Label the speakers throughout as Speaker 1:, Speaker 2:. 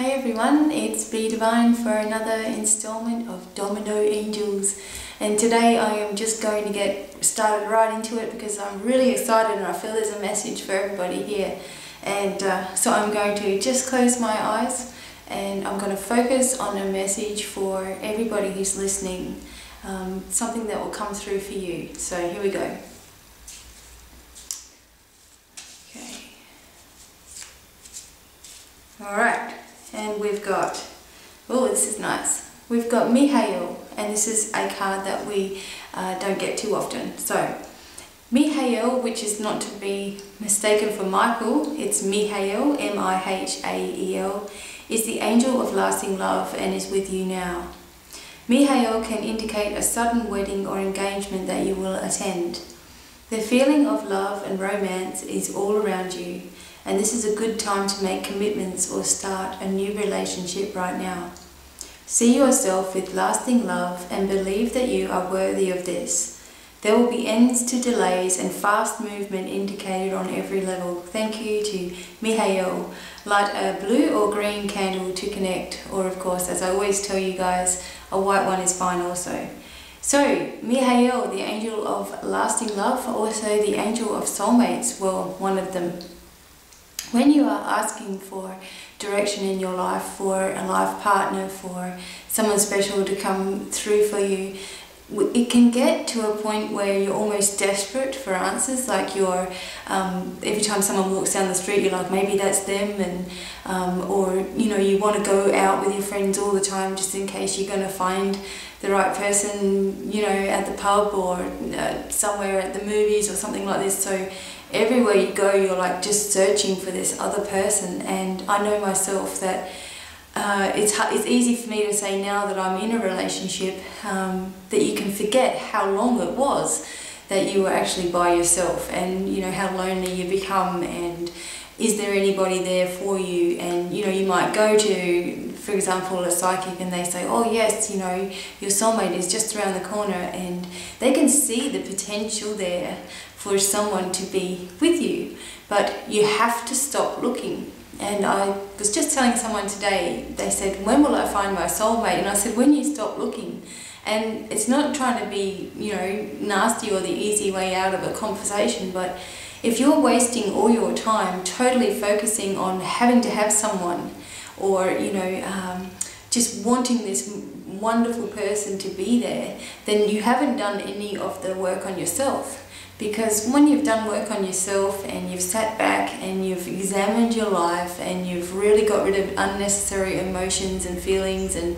Speaker 1: Hi everyone, it's BDevine for another installment of Domino Angels, and today I am just going to get started right into it because I'm really excited and I feel there's a message for everybody here. And so I'm going to just close my eyes and I'm going to focus on a message for everybody who's listening, something that will come through for you. So here we go. Okay. Alright. And we've got, oh, this is nice. We've got Mihel, and this is a card that we don't get too often. So, Mihel, which is not to be mistaken for Michael, it's Mihel, M-I-H-A-E-L, is the angel of lasting love and is with you now. Mihel can indicate a sudden wedding or engagement that you will attend. The feeling of love and romance is all around you, and this is a good time to make commitments or start a new relationship right now. See yourself with lasting love and believe that you are worthy of this. There will be ends to delays and fast movement indicated on every level. Thank you to Mihel. Light a blue or green candle to connect, or of course, as I always tell you guys, a white one is fine also. So, Mihel, the angel of lasting love, also the angel of soulmates, well, one of them. When you are asking for direction in your life, for a life partner, for someone special to come through for you, it can get to a point where you're almost desperate for answers, like you're, every time someone walks down the street, you're like, maybe that's them, and or, you know, you want to go out with your friends all the time just in case you're going to find the right person, you know, at the pub or somewhere at the movies or something like this. So everywhere you go, you're like just searching for this other person. And I know myself that it's easy for me to say now that I'm in a relationship that you can forget how long it was that you were actually by yourself, and you know how lonely you become, and is there anybody there for you? And you know, you might go to, for example, a psychic, and they say, oh yes, you know, your soulmate is just around the corner, and they can see the potential there for someone to be with you, but you have to stop looking. And I was just telling someone today, they said, when will I find my soulmate? And I said, when you stop looking. And it's not trying to be, you know, nasty or the easy way out of a conversation, but if you're wasting all your time totally focusing on having to have someone, or, you know, just wanting this wonderful person to be there, then you haven't done any of the work on yourself. Because when you've done work on yourself and you've sat back and you've examined your life and you've really got rid of unnecessary emotions and feelings and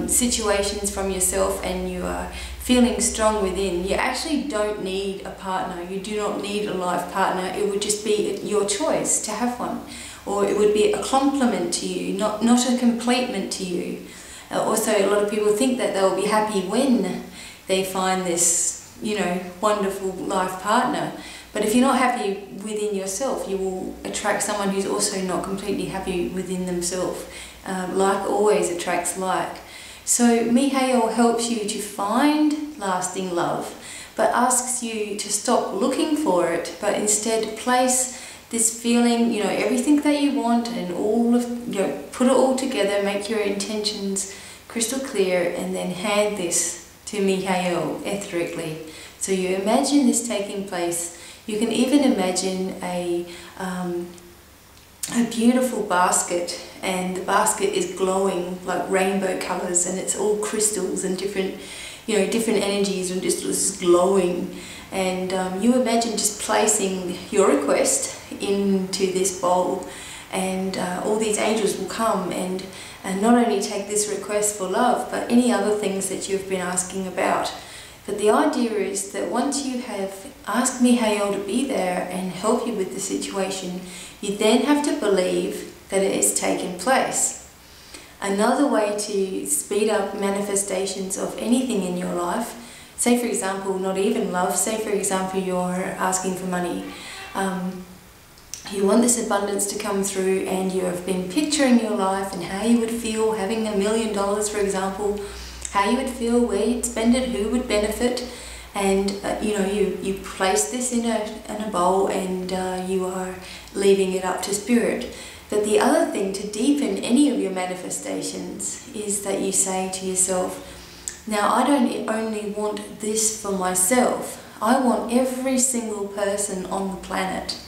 Speaker 1: situations from yourself, and you are feeling strong within, you actually don't need a partner. You do not need a life partner. It would just be your choice to have one, or it would be a complement to you, not a completement to you. Also, a lot of people think that they'll be happy when they find this, you know, wonderful life partner. But if you're not happy within yourself, you will attract someone who's also not completely happy within themselves. Like always attracts like. So Mihel helps you to find lasting love, but asks you to stop looking for it, but instead place this feeling, you know, everything that you want, and all of, you know, put it all together, make your intentions crystal clear, and then hand this to Mihel etherically. So you imagine this taking place. You can even imagine a beautiful basket, and the basket is glowing like rainbow colours, and it's all crystals and different, you know, different energies, and just glowing. And you imagine just placing your request into this bowl, and all these angels will come and not only take this request for love, but any other things that you've been asking about. But the idea is that once you have asked Mihel to be there and help you with the situation, you then have to believe that it is taking place. Another way to speed up manifestations of anything in your life, say for example, not even love, say for example you're asking for money. You want this abundance to come through, and you have been picturing your life and how you would feel having $1 million, for example, how you would feel, where you'd spend it, who would benefit, and you know, you place this in a bowl, and you are leaving it up to spirit. But the other thing to deepen any of your manifestations is that you say to yourself, now I don't only want this for myself, I want every single person on the planet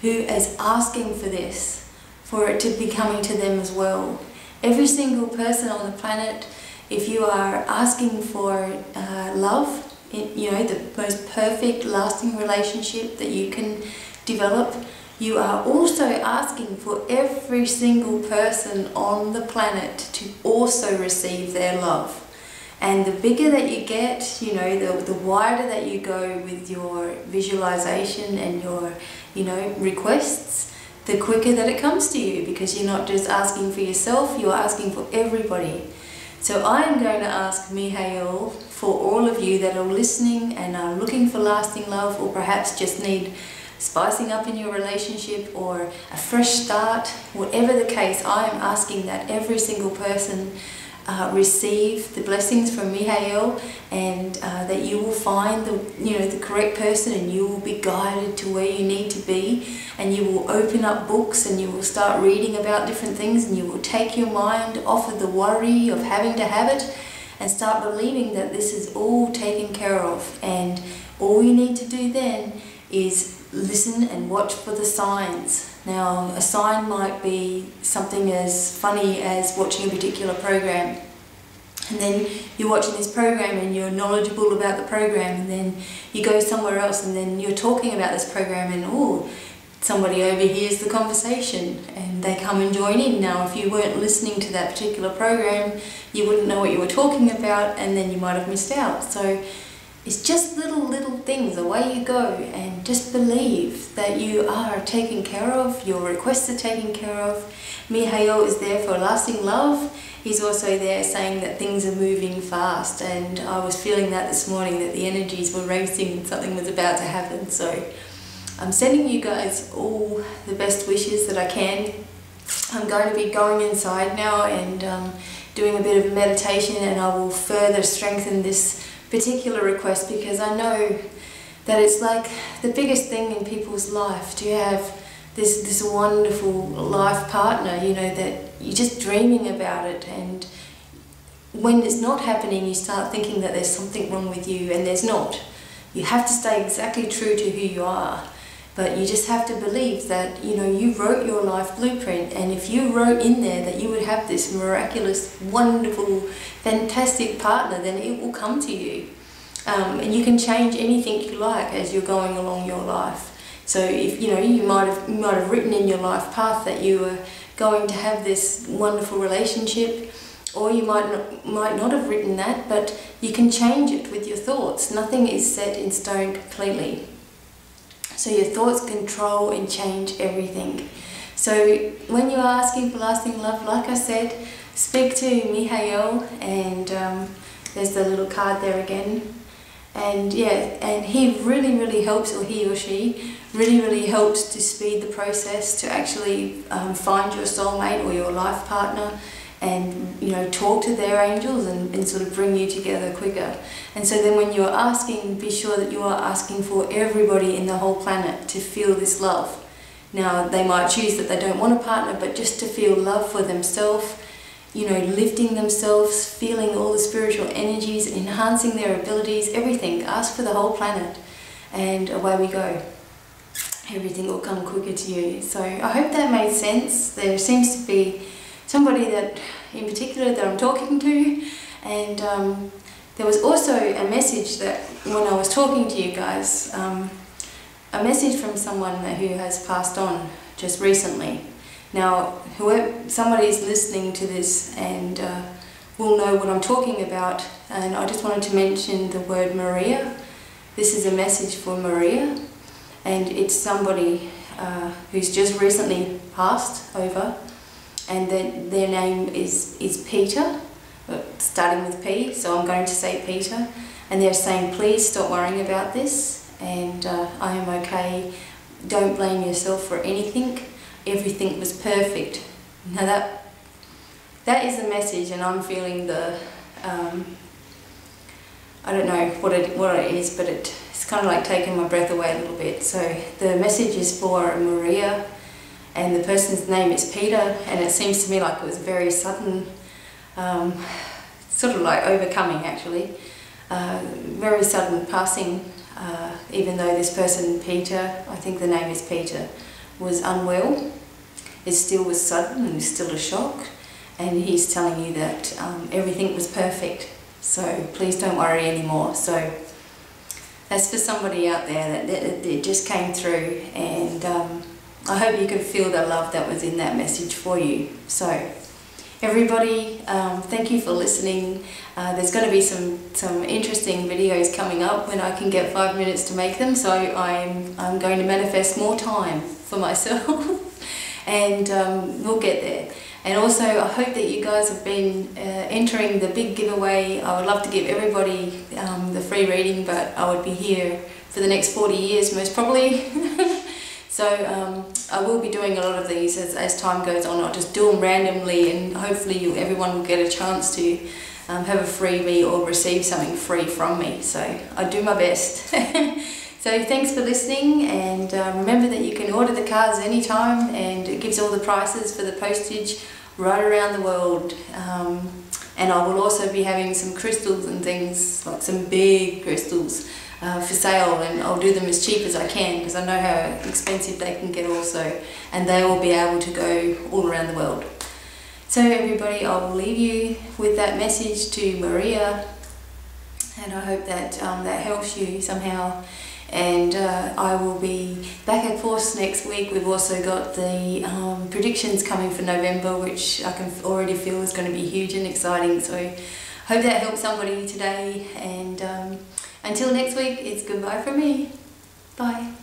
Speaker 1: who is asking for this, for it to be coming to them as well. Every single person on the planet, if you are asking for love, the most perfect lasting relationship that you can develop, you are also asking for every single person on the planet to also receive their love. And the bigger that you get, the wider that you go with your visualization and your, requests, the quicker that it comes to you, because you're not just asking for yourself, you're asking for everybody. So I am going to ask Mihel for all of you that are listening and are looking for lasting love, or perhaps just need spicing up in your relationship or a fresh start, whatever the case, I am asking that every single person receive the blessings from Mihel, and that you will find the correct person, and you will be guided to where you need to be, and you will open up books and you will start reading about different things, and you will take your mind off of the worry of having to have it and start believing that this is all taken care of. And all you need to do then is listen and watch for the signs. Now, a sign might be something as funny as watching a particular program, and then you're watching this program and you're knowledgeable about the program, and then you go somewhere else and then you're talking about this program, and somebody overhears the conversation and they come and join in. Now, if you weren't listening to that particular program, you wouldn't know what you were talking about, and then you might have missed out. So it's just little things, away you go, and just believe that you are taken care of, your requests are taken care of. Mihel is there for lasting love. He's also there saying that things are moving fast, and I was feeling that this morning, that the energies were racing and something was about to happen. So I'm sending you guys all the best wishes that I can. I'm going to be going inside now and doing a bit of meditation, and I will further strengthen this particular request, because I know that it's like the biggest thing in people's life to have this wonderful life partner, that you're just dreaming about it, and when it's not happening you start thinking that there's something wrong with you, and there's not. You have to stay exactly true to who you are, but you just have to believe that you wrote your life blueprint, and if you wrote in there that you would have this miraculous, wonderful, fantastic partner, then it will come to you. And you can change anything you like as you're going along your life. So if you might have written in your life path that you were going to have this wonderful relationship, or you might not have written that, but you can change it with your thoughts. Nothing is set in stone completely. So your thoughts control and change everything. So when you're asking for lasting love, like I said, speak to Mihel, and there's the little card there again. And and he really helps, or he or she really helps to speed the process to actually find your soulmate or your life partner, and talk to their angels and sort of bring you together quicker. And so then when you're asking, be sure that you are asking for everybody in the whole planet to feel this love. Now, they might choose that they don't want a partner, but just to feel love for themselves, lifting themselves, feeling all the spiritual energies, enhancing their abilities, everything. Ask for the whole planet, and away we go. Everything will come quicker to you. So I hope that made sense. There seems to be somebody that, in particular, that I'm talking to, and there was also a message that when I was talking to you guys, a message from someone who has passed on just recently. Now, somebody's listening to this and will know what I'm talking about, and I just wanted to mention the word Maria. This is a message for Maria, and it's somebody who's just recently passed over, and their name is Peter, starting with P, so I'm going to say Peter, and they're saying, please stop worrying about this, and I am okay, don't blame yourself for anything. Everything was perfect. Now that is the message, and I'm feeling the I don't know what it is, but it's kind of like taking my breath away a little bit. So the message is for Maria, and the person's name is Peter, and it seems to me like it was very sudden, sort of like overcoming actually, very sudden passing, even though this person, Peter, I think the name is Peter, was unwell. It still was sudden and still a shock, and he's telling you that everything was perfect, so please don't worry anymore. So that's for somebody out there that it just came through, and I hope you could feel the love that was in that message for you. So everybody, thank you for listening. There's going to be some interesting videos coming up when I can get 5 minutes to make them, so I'm going to manifest more time for myself and we'll get there. And also I hope that you guys have been entering the big giveaway. I would love to give everybody the free reading, but I would be here for the next 40 years most probably. So I will be doing a lot of these as time goes on. I'll just do them randomly, and hopefully everyone will get a chance to have a freebie or receive something free from me. So I do my best. So thanks for listening, and remember that you can order the cards anytime, and it gives all the prices for the postage right around the world. And I will also be having some crystals and things, like some big crystals for sale, and I'll do them as cheap as I can because I know how expensive they can get also, and they will be able to go all around the world. So everybody, I will leave you with that message to Maria, and I hope that that helps you somehow. And I will be back at force next week. We've also got the predictions coming for November, which I can already feel is going to be huge and exciting. So I hope that helps somebody today, and until next week, it's goodbye from me. Bye.